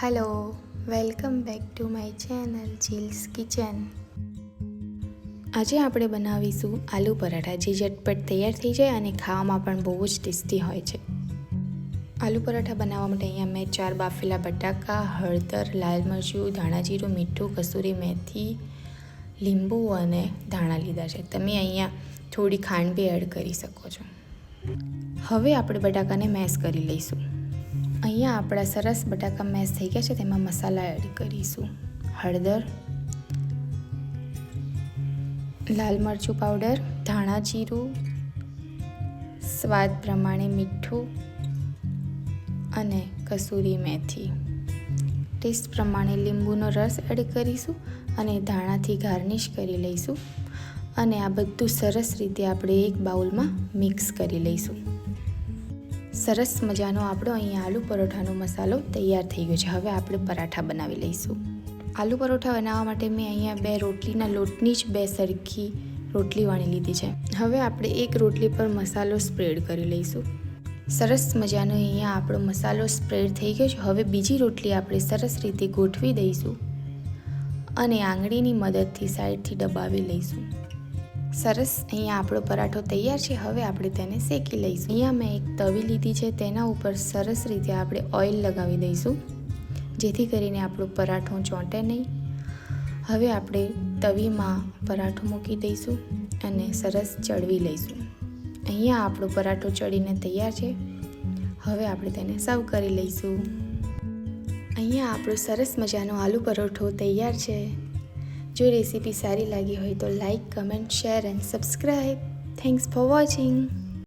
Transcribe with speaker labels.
Speaker 1: Hello, welcome back to my channel Jeel's kitchen. આજે આપણે બનાવીશું આલુ પરાઠા, જે ઝટપટ તૈયાર થઈ જાય અને ખાવામાં પણ બહુ જ ટેસ્ટી હોય છે। આલુ પરાઠા બનાવવા માટે અહીંયા મેં 4 બાફેલા બટાકા, હળદર, લાલ મરચું, ધાણા જીરું, મીઠું, કસૂરી મેથી, લીંબુ અને ધાણા લીધા છે। તમે અહીંયા થોડી ખાંડ બી એડ કરી શકો છો। હવે આપણે બટાકાને મેશ કરી લઈશું। અહીંયા આપણા સરસ બટાકા મેશ થઈ ગયા છે। તેમાં મસાલા એડ કરીશું। હળદર, લાલ મરચું પાવડર, ધાણા જીરું, સ્વાદ પ્રમાણે મીઠું અને કસૂરી મેથી, ટેસ્ટ પ્રમાણે લીંબુનો રસ એડ કરીશું અને ધાણાથી ગાર્નિશ કરી લઈશું અને આ બધું સરસ રીતે આપણે એક બાઉલમાં મિક્સ કરી લઈશું। સરસ મજાનો આપણો અહીંયા આલુ પરોઠાનો મસાલો તૈયાર થઈ ગયો છે। હવે આપણે પરાઠા બનાવી લઈશું। આલુ પરોઠા બનાવવા માટે મેં અહીંયા 2 રોટલીના લોટની જ 2 સરખી રોટલી વણી લીધી છે। હવે આપણે એક રોટલી પર મસાલો સ્પ્રેડ કરી લઈશું। સરસ મજાનો અહીંયા આપણો મસાલો સ્પ્રેડ થઈ ગયો છે। હવે બીજી રોટલી આપણે સરસ રીતે ગોઠવી દઈશું અને આંગળીની મદદથી સાઈડથી દબાવી લઈશું। સરસ અહીંયા આપણો પરાઠો તૈયાર છે। હવે આપણે તેને શેકી લઈશું। અહીંયા મેં એક તવી લીધી છે, તેના ઉપર સરસ રીતે આપણે ઓઇલ લગાવી દઈશું, જેથી કરીને આપણો પરાઠો ચોંટે નહીં। હવે આપણે તવીમાં પરાઠો મૂકી દઈશું અને સરસ ચડવી લઈશું। અહીંયા આપણો પરાઠો ચડીને તૈયાર છે। હવે આપણે તેને સર્વ કરી લઈશું। અહીંયા આપણો સરસ મજાનો આલુ પરોઠો તૈયાર છે। જો રેસીપી સારી લાગી હોય તો like, comment, share and subscribe. Thanks for watching.